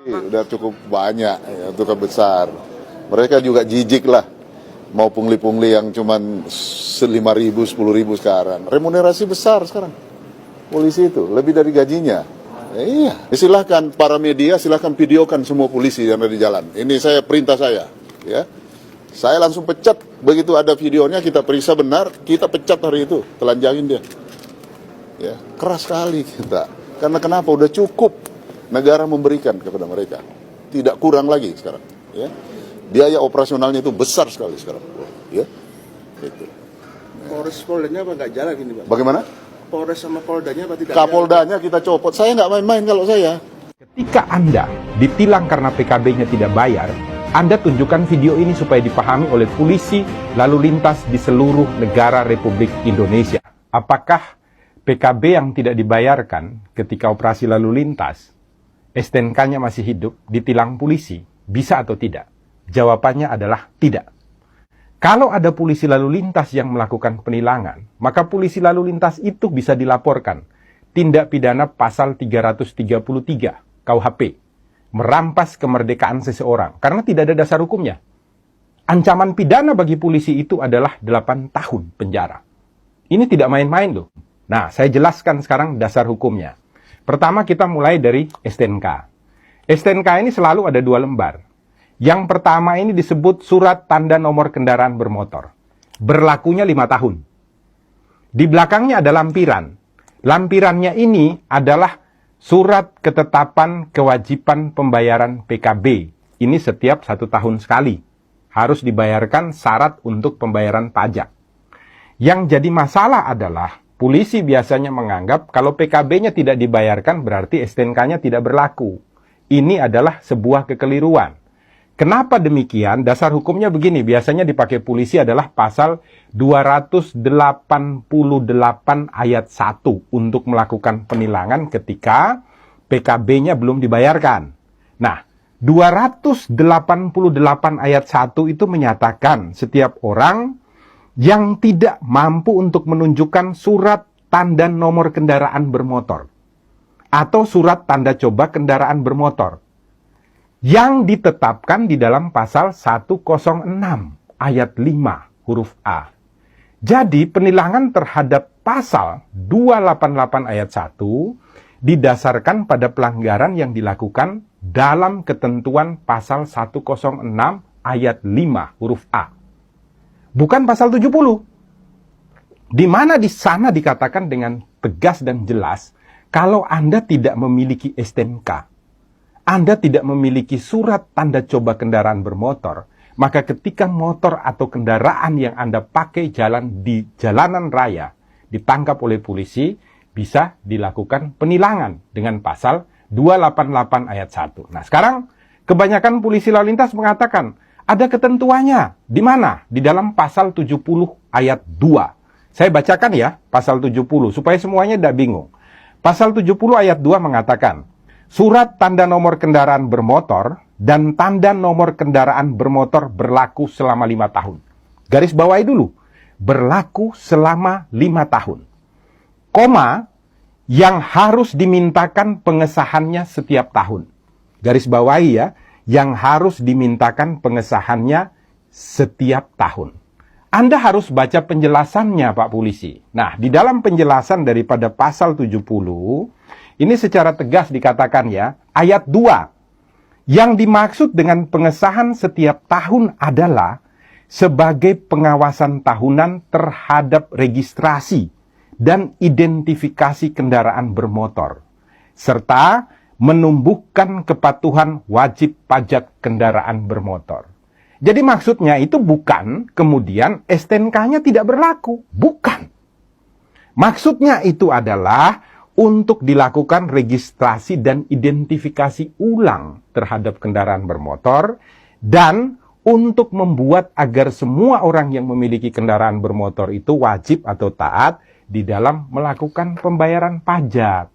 Udah cukup banyak, ya, cukup besar. Mereka juga jijik lah, mau pungli-pungli yang cuman 5.000, 10.000 sekarang. Remunerasi besar sekarang, polisi itu, lebih dari gajinya. Iya, silahkan para media, silahkan videokan semua polisi yang ada di jalan. Ini saya perintah saya, ya. Saya langsung pecat, begitu ada videonya kita periksa benar, kita pecat hari itu, telanjangin dia. Ya, keras sekali kita. Karena kenapa? Udah cukup negara memberikan kepada mereka, tidak kurang lagi sekarang. Ya, biaya operasionalnya itu besar sekali sekarang. Ya, itu. Polres Poldanya apa nggak jalan ini, Pak? Bagaimana? Polres sama Poldanya apa tidak? Kapoldanya kita copot. Saya nggak main-main kalau saya. Ketika Anda ditilang karena PKB-nya tidak bayar, Anda tunjukkan video ini supaya dipahami oleh polisi lalu lintas di seluruh negara Republik Indonesia. Apakah PKB yang tidak dibayarkan ketika operasi lalu lintas, STNK-nya masih hidup, ditilang polisi, bisa atau tidak? Jawabannya adalah tidak. Kalau ada polisi lalu lintas yang melakukan penilangan, maka polisi lalu lintas itu bisa dilaporkan. Tindak pidana pasal 333 KUHP. Merampas kemerdekaan seseorang. Karena tidak ada dasar hukumnya. Ancaman pidana bagi polisi itu adalah 8 tahun penjara. Ini tidak main-main loh. Nah, saya jelaskan sekarang dasar hukumnya. Pertama kita mulai dari STNK. STNK ini selalu ada 2 lembar. Yang pertama ini disebut surat tanda nomor kendaraan bermotor. Berlakunya 5 tahun. Di belakangnya ada lampiran. Lampirannya ini adalah surat ketetapan kewajiban pembayaran PKB. Ini setiap 1 tahun sekali. Harus dibayarkan syarat untuk pembayaran pajak. Yang jadi masalah adalah polisi biasanya menganggap kalau PKB-nya tidak dibayarkan berarti STNK-nya tidak berlaku. Ini adalah sebuah kekeliruan. Kenapa demikian? Dasar hukumnya begini, biasanya dipakai polisi adalah pasal 288 ayat 1 untuk melakukan penilangan ketika PKB-nya belum dibayarkan. Nah, 288 ayat 1 itu menyatakan setiap orang yang tidak mampu untuk menunjukkan surat tanda nomor kendaraan bermotor atau surat tanda coba kendaraan bermotor yang ditetapkan di dalam pasal 106 ayat 5 huruf A. Jadi penilangan terhadap pasal 288 ayat 1 didasarkan pada pelanggaran yang dilakukan dalam ketentuan pasal 106 ayat 5 huruf A. Bukan pasal 70. Di mana di sana dikatakan dengan tegas dan jelas kalau Anda tidak memiliki STNK, Anda tidak memiliki surat tanda coba kendaraan bermotor, maka ketika motor atau kendaraan yang Anda pakai jalan di jalanan raya ditangkap oleh polisi, bisa dilakukan penilangan dengan pasal 288 ayat 1. Nah, sekarang kebanyakan polisi lalu lintas mengatakan ada ketentuannya. Di mana? Di dalam pasal 70 ayat 2. Saya bacakan ya, pasal 70 supaya semuanya tidak bingung. Pasal 70 ayat 2 mengatakan, surat tanda nomor kendaraan bermotor dan tanda nomor kendaraan bermotor berlaku selama 5 tahun. Garis bawahi dulu. Berlaku selama 5 tahun. Koma, yang harus dimintakan pengesahannya setiap tahun. Garis bawahi ya, yang harus dimintakan pengesahannya setiap tahun. Anda harus baca penjelasannya, Pak Polisi. Nah, di dalam penjelasan daripada pasal 70, ini secara tegas dikatakan ya, ayat 2. Yang dimaksud dengan pengesahan setiap tahun adalah sebagai pengawasan tahunan terhadap registrasi dan identifikasi kendaraan bermotor, serta menumbuhkan kepatuhan wajib pajak kendaraan bermotor. Jadi maksudnya itu bukan kemudian STNK-nya tidak berlaku. Bukan. Maksudnya itu adalah untuk dilakukan registrasi dan identifikasi ulang terhadap kendaraan bermotor dan untuk membuat agar semua orang yang memiliki kendaraan bermotor itu wajib atau taat di dalam melakukan pembayaran pajak.